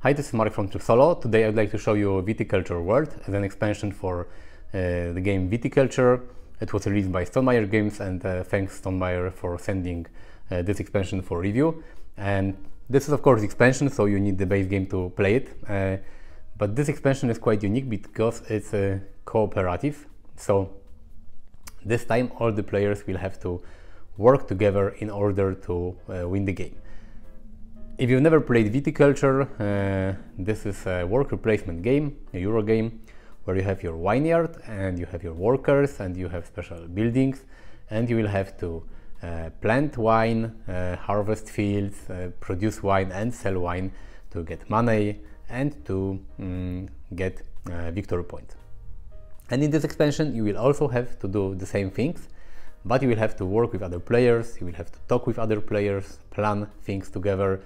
Hi, this is Mark from TrickSolo. Today I'd like to show you Viticulture World as an expansion for the game Viticulture. It was released by Stonemaier Games, and thanks Stonemaier for sending this expansion for review. And this is of course expansion, so you need the base game to play it. But this expansion is quite unique because it's cooperative. So this time all the players will have to work together in order to win the game. If you've never played Viticulture, this is a worker placement game, a Euro game, where you have your vineyard and you have your workers and you have special buildings, and you will have to plant wine, harvest fields, produce wine and sell wine to get money and to get victory points. And in this expansion you will also have to do the same things, but you will have to work with other players, you will have to talk with other players, plan things together.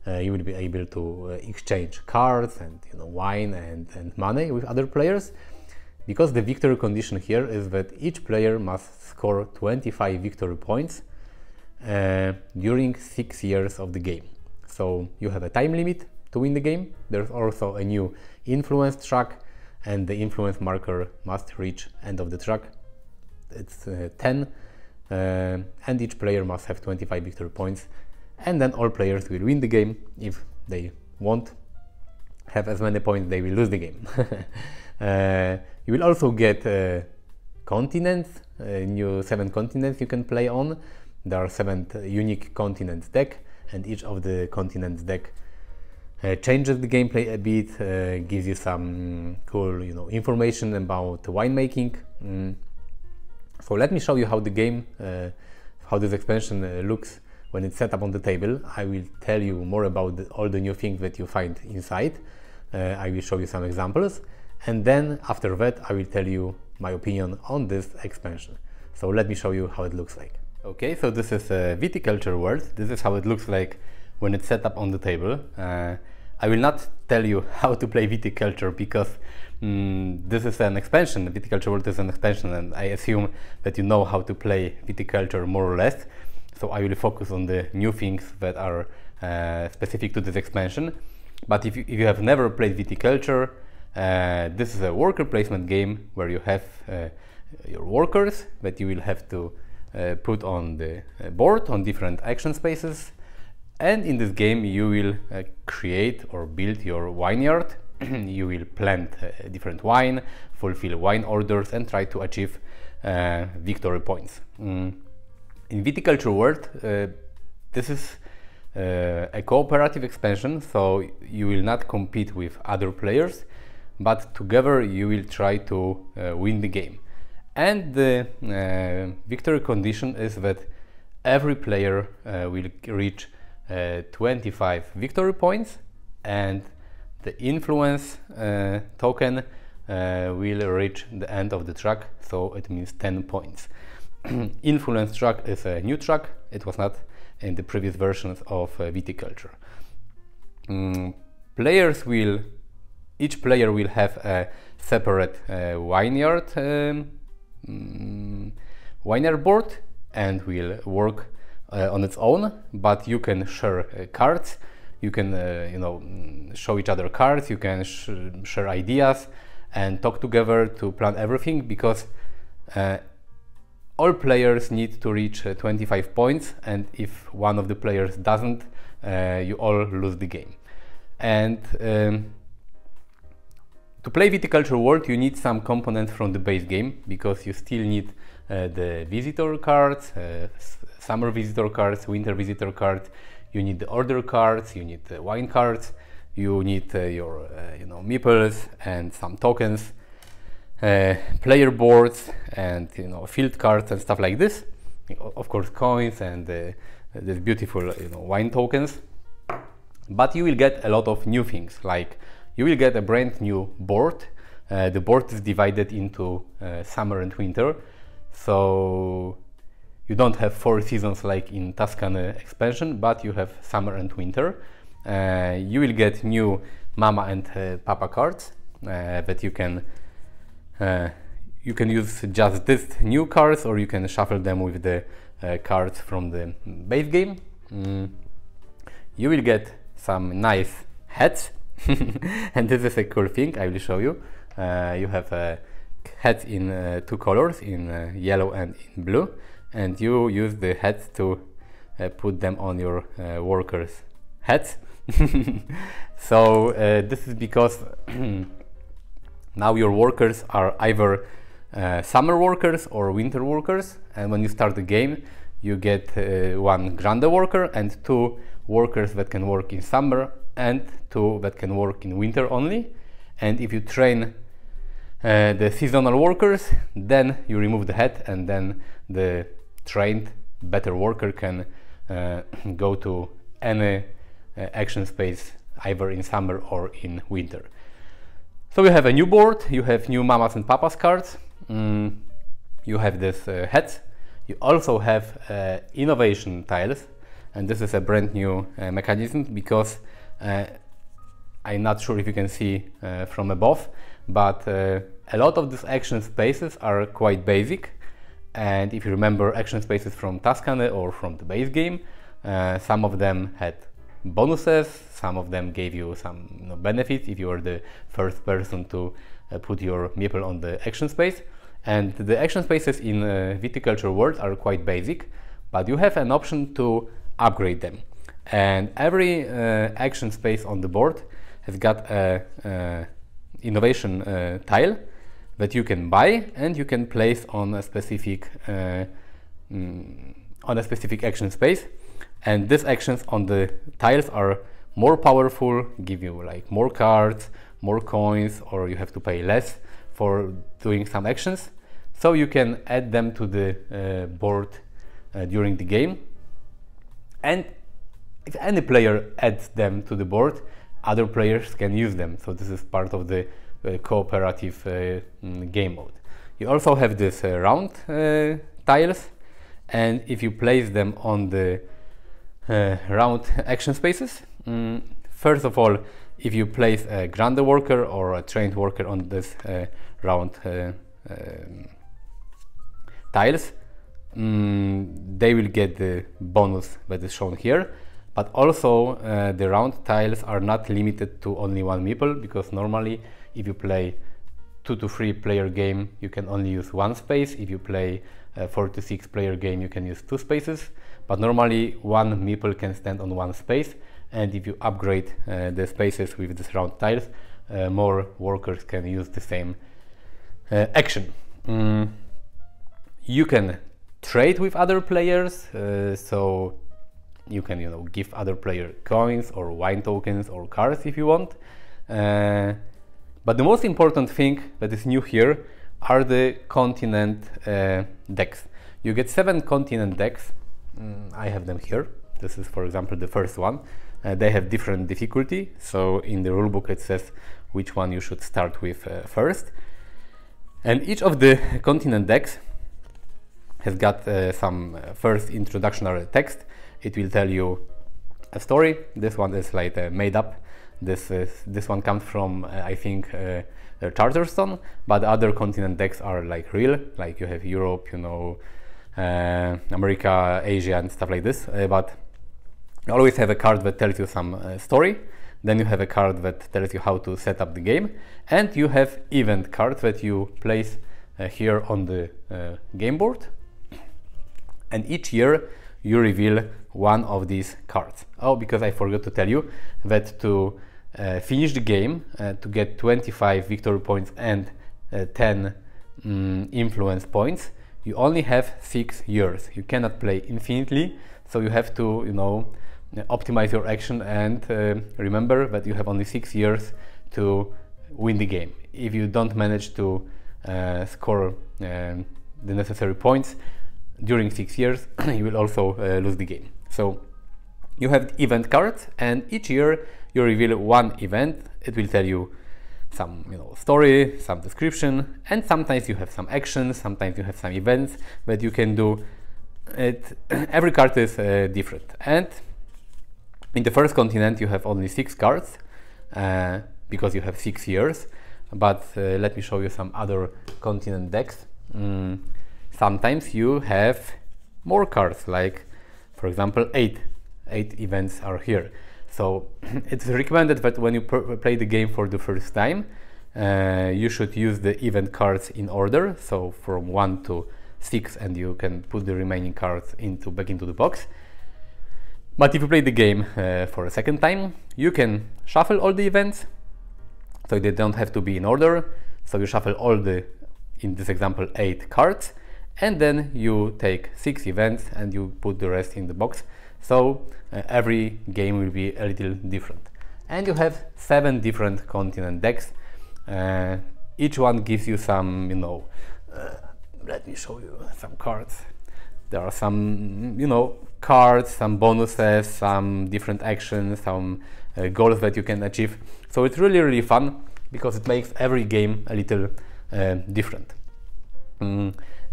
You will be able to exchange cards and wine and money with other players, because the victory condition here is that each player must score 25 victory points during 6 years of the game. So you have a time limit to win the game. There's also a new influence track, and the influence marker must reach end of the track. It's 10 and each player must have 25 victory points. And then all players will win the game. If they won't have as many points, they will lose the game. You will also get continents, new 7 continents you can play on. There are 7 unique continents deck, and each of the continents deck changes the gameplay a bit, gives you some cool information about winemaking. So let me show you how the game, how this expansion looks when it's set up on the table. I will tell you more about all the new things that you find inside. I will show you some examples, and then after that I will tell you my opinion on this expansion. So let me show you how it looks like. Okay, so this is Viticulture World. This is how it looks like when it's set up on the table. I will not tell you how to play Viticulture because this is an expansion. Viticulture World is an expansion, and I assume that you know how to play Viticulture more or less. So I will focus on the new things that are specific to this expansion. But if you have never played Viticulture, this is a worker placement game where you have your workers that you will have to put on the board on different action spaces. And in this game you will create or build your vineyard. You will plant different wine, fulfill wine orders, and try to achieve victory points. In Viticulture World, this is a cooperative expansion, so you will not compete with other players, but together you will try to win the game. And the victory condition is that every player will reach 25 victory points, and the influence token will reach the end of the track, so it means 10 points. Influence track is a new track. It was not in the previous versions of Viticulture. Each player will have a separate vineyard board and will work on its own, but you can share cards. You can show each other cards, you can share ideas and talk together to plan everything, because all players need to reach 25 points, and if one of the players doesn't, you all lose the game. And to play Viticulture World you need some components from the base game, because you still need the visitor cards, summer visitor cards, winter visitor cards, you need the order cards, you need the wine cards, you need your meeples and some tokens, player boards and field cards and stuff like this. Of course coins and these beautiful wine tokens. But you will get a lot of new things, like you will get a brand new board. The board is divided into summer and winter, so you don't have 4 seasons like in Tuscany expansion, but you have summer and winter. You will get new Mama and Papa cards that you can use just these new cards, or you can shuffle them with the cards from the base game. You will get some nice hats And this is a cool thing I will show you. You have heads in two colors, in yellow and in blue, and you use the heads to put them on your workers' heads. So this is because now your workers are either summer workers or winter workers, and when you start the game you get one grande worker and two workers that can work in summer and two that can work in winter only. And if you train the seasonal workers, then you remove the head, and then the trained better worker can go to any action space either in summer or in winter. So you have a new board, you have new mamas and papas cards, you have this heads, you also have innovation tiles, and this is a brand new mechanism because I'm not sure if you can see from above, but a lot of these action spaces are quite basic. And if you remember action spaces from Tuscany or from the base game, some of them had bonuses, some of them gave you some benefits if you were the first person to put your meeple on the action space. And the action spaces in Viticulture World are quite basic, but you have an option to upgrade them. And every action space on the board has got a innovation tile that you can buy and you can place on a specific action space. And these actions on the tiles are more powerful, give you like more cards, more coins, or you have to pay less for doing some actions. So you can add them to the board during the game. And if any player adds them to the board, other players can use them. So this is part of the cooperative game mode. You also have this round tiles, and if you place them on the round action spaces, first of all, if you place a grande worker or a trained worker on this round tiles, they will get the bonus that is shown here. But also the round tiles are not limited to only one meeple, because normally if you play 2 to 3 player game you can only use one space. If you play a 4 to 6 player game you can use 2 spaces, but normally one meeple can stand on one space. And if you upgrade the spaces with these round tiles, more workers can use the same action. You can trade with other players, so you can give other player coins or wine tokens or cards if you want. But the most important thing that is new here are the continent decks. You get 7 continent decks. I have them here. This is, for example, the first one. They have different difficulty, so in the rulebook it says which one you should start with first. And each of the continent decks has got some first introductory text. It will tell you a story. This one is like made up. This one comes from I think Charterstone, but other continent decks are like real. Like you have Europe, America, Asia, and stuff like this. But you always have a card that tells you some story. Then you have a card that tells you how to set up the game, and you have event cards that you place here on the game board. And each year you reveal one of these cards. Oh, because I forgot to tell you that to finish the game, to get 25 victory points and 10 influence points, you only have 6 years. You cannot play infinitely, so you have to, optimize your action and remember that you have only 6 years to win the game. If you don't manage to score the necessary points during 6 years, you will also lose the game. So you have event cards, and each year you reveal one event. It will tell you some story, some description, and sometimes you have some actions, sometimes you have some events that you can do. Every card is different. And in the first continent you have only 6 cards because you have 6 years. But let me show you some other continent decks. Sometimes you have more cards, like for example 8 events are here. So it's recommended that when you play the game for the first time, you should use the event cards in order, so from 1 to 6, and you can put the remaining cards back into the box. But if you play the game for a second time, you can shuffle all the events, so they don't have to be in order. So you shuffle all the, in this example, 8 cards, and then you take 6 events and you put the rest in the box. So every game will be a little different. And you have 7 different continent decks. Each one gives you some, let me show you some cards. There are some, cards, some bonuses, some different actions, some goals that you can achieve. So it's really, really fun because it makes every game a little different.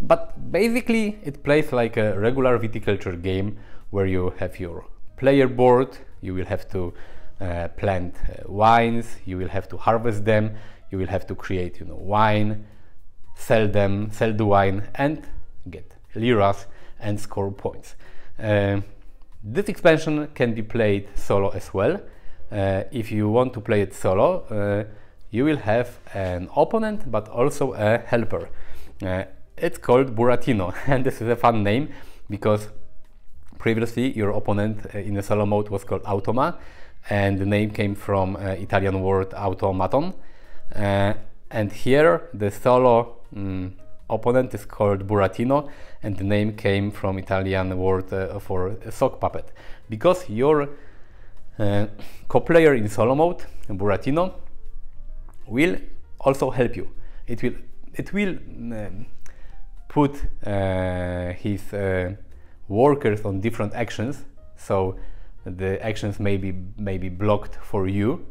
But basically it plays like a regular viticulture game where you have your player board, you will have to plant wines, you will have to harvest them, you will have to create wine, sell the wine and get liras and score points. This expansion can be played solo as well. If you want to play it solo, you will have an opponent but also a helper. It's called Buratino, and this is a fun name because previously your opponent in the solo mode was called Automa, and the name came from Italian word automaton. And here the solo opponent is called Buratino, and the name came from Italian word for a sock puppet, because your co-player in solo mode, Buratino, will also help you. It will put his workers on different actions, so the actions may be blocked for you,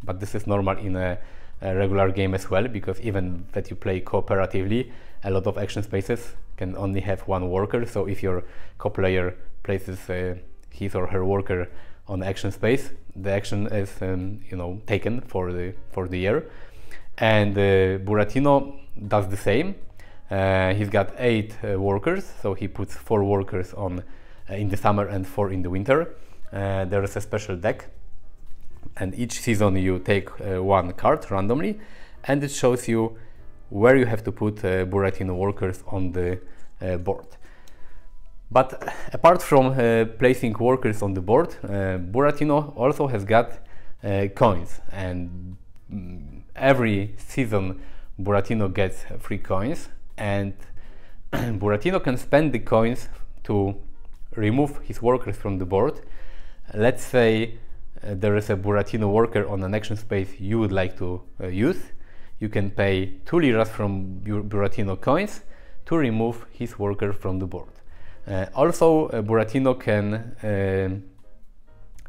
but this is normal in a regular game as well, because even that you play cooperatively, a lot of action spaces can only have one worker. So if your co-player places his or her worker on action space, the action is taken for the year. And Buratino does the same. He's got 8 workers, so he puts 4 workers on in the summer and 4 in the winter. There is a special deck, and each season you take 1 card randomly, and it shows you where you have to put Buratino workers on the board. But apart from placing workers on the board, Buratino also has got coins, and every season Buratino gets free coins, and Buratino can spend the coins to remove his workers from the board. Let's say there is a Buratino worker on an action space you would like to use. You can pay 2 liras from your Buratino coins to remove his worker from the board. Also, Buratino can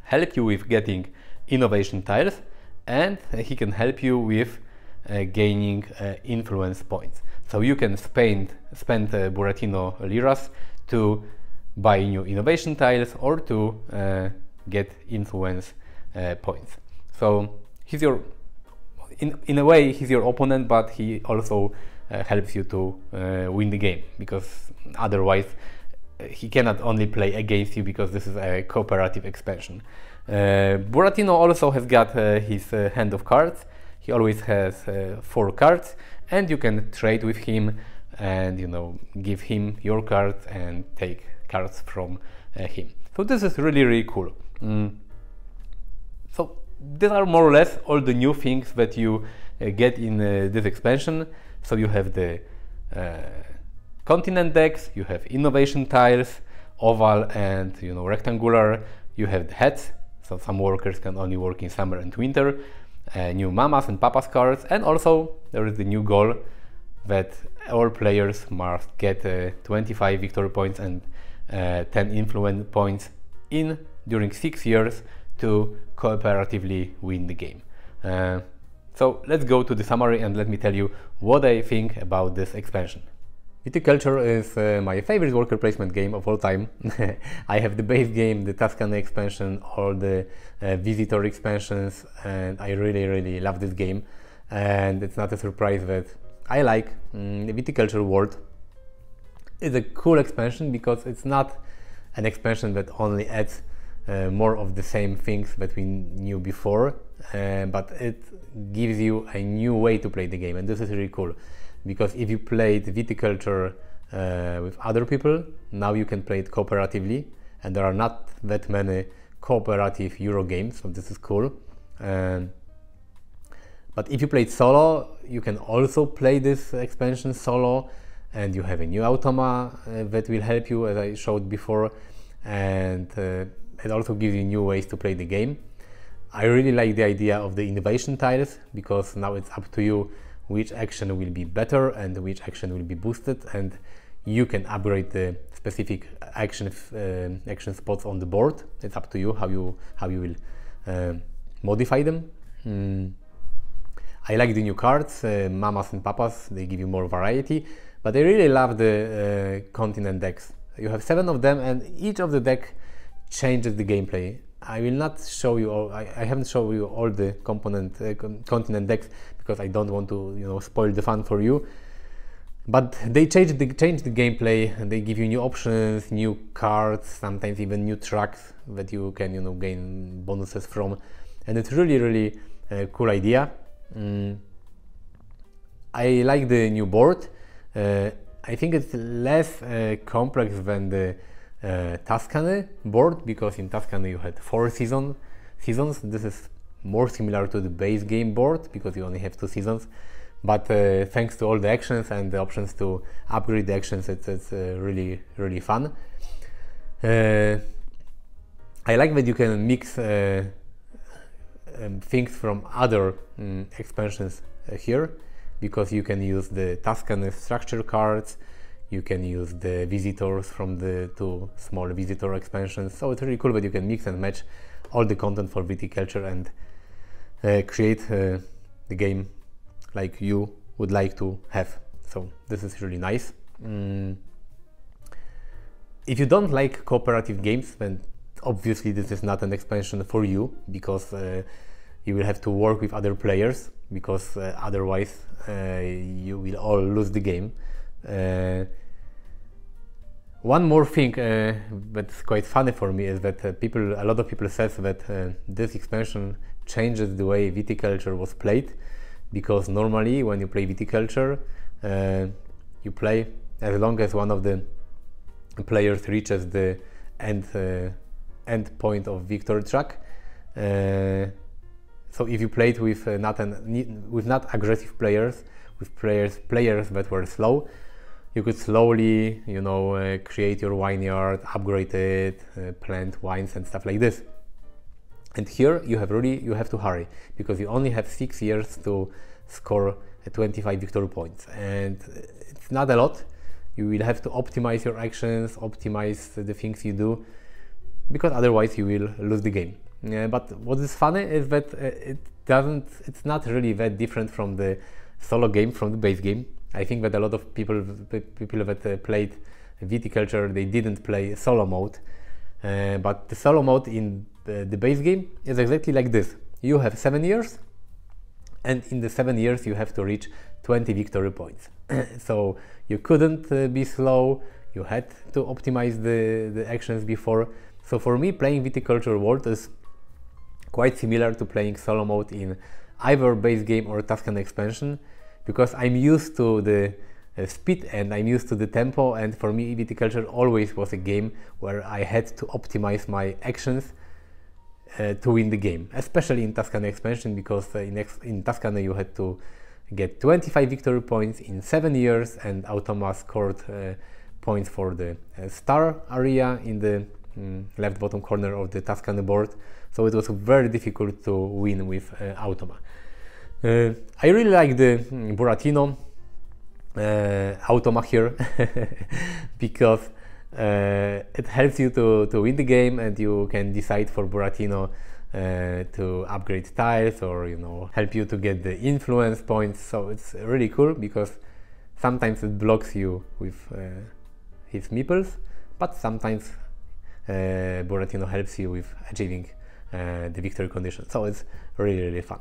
help you with getting innovation tiles, and he can help you with gaining influence points. So you can spend Buratino liras to buy new innovation tiles or to get influence points. So he's your, in a way, he's your opponent, but he also helps you to win the game, because otherwise he cannot only play against you, because this is a cooperative expansion. Buratino also has got his hand of cards. He always has 4 cards, and you can trade with him and give him your cards and take cards from him. So this is really, really cool. So these are more or less all the new things that you get in this expansion. So you have the continent decks, you have innovation tiles, oval and rectangular, you have the hats, so some workers can only work in summer and winter, new mamas and papas cards, and also there is the new goal that all players must get 25 victory points and 10 influence points during 6 years to cooperatively win the game. So let's go to the summary and let me tell you what I think about this expansion. Viticulture is my favorite worker placement game of all time. I have the base game, the Tuscany expansion, all the visitor expansions, and I really, really love this game. And it's not a surprise that I like the Viticulture World. It's a cool expansion because it's not an expansion that only adds more of the same things that we knew before, but it gives you a new way to play the game, and this is really cool, because if you played Viticulture with other people, now you can play it cooperatively, and there are not that many cooperative Euro games, so this is cool. But if you played solo, you can also play this expansion solo, and you have a new automa that will help you, as I showed before, and it also gives you new ways to play the game. I really like the idea of the innovation tiles, because now it's up to you which action will be better and which action will be boosted, and you can upgrade the specific action spots on the board. It's up to you how you will modify them. I like the new cards, Mamas and Papas. They give you more variety, but I really love the continent decks. You have 7 of them, and each of the deck changes the gameplay. I will not show you all. I haven't shown you all the continent decks, because I don't want to spoil the fun for you. But they change the gameplay, and they give you new options, new cards, sometimes even new tracks that you can gain bonuses from, and it's really a cool idea. I like the new board. I think it's less complex than the Tuscany board, because in Tuscany you had 4 seasons. This is more similar to the base game board, because you only have 2 seasons. But thanks to all the actions and the options to upgrade the actions, it's really fun. I like that you can mix things from other expansions here, because you can use the Tuscany structure cards, you can use the visitors from the 2 small visitor expansions. So it's really cool that you can mix and match all the content for Viticulture and create the game like you would like to have. So this is really nice. If you don't like cooperative games, then obviously this is not an expansion for you, because you will have to work with other players, because otherwise you will all lose the game. One more thing that's quite funny for me is that a lot of people says that this expansion changes the way Viticulture was played, because normally when you play Viticulture, you play as long as one of the players reaches the end point of victory track. So if you played with not aggressive players, with players that were slow, you could slowly, create your vineyard, upgrade it, plant wines and stuff like this. And here you have to hurry, because you only have 6 years to score 25 victory points, and it's not a lot. You will have to optimize your actions, optimize the things you do, because otherwise you will lose the game. But what is funny is that it's not really that different from the solo game, from the base game. I think that a lot of people that played Viticulture, they didn't play solo mode, but the solo mode in the base game is exactly like this. You have 7 years, and in the 7 years you have to reach 20 victory points. So you couldn't be slow, you had to optimize the actions before. So for me, playing Viticulture World is quite similar to playing solo mode in either base game or Tuscany expansion, because I'm used to the speed and I'm used to the tempo, and for me Viticulture always was a game where I had to optimize my actions to win the game, especially in Tuscany expansion, because in Tuscany you had to get 25 victory points in 7 years, and Automa scored points for the star area in the left bottom corner of the Tuscany board, so it was very difficult to win with Automa. I really like the Buratino Automa here because it helps you to win the game, and you can decide for Buratino to upgrade tiles, or help you to get the influence points. So it's really cool, because sometimes it blocks you with his meeples, but sometimes Buratino helps you with achieving the victory condition. So it's really fun.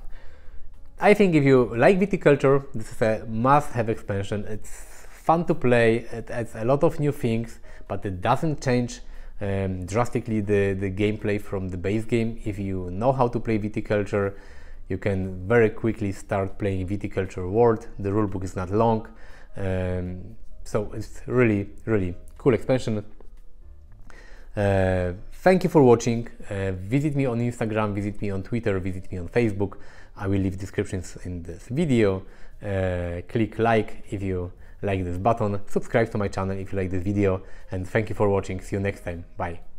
I think if you like Viticulture, this is a must-have expansion. It's fun to play, it adds a lot of new things, but it doesn't change drastically the gameplay from the base game. If you know how to play Viticulture, you can very quickly start playing Viticulture World. The rulebook is not long, so it's really cool expansion. Thank you for watching. Visit me on Instagram, visit me on Twitter, visit me on Facebook. I will leave descriptions in this video. Click like if you like this button, subscribe to my channel if you like this video, and thank you for watching. See you next time. Bye.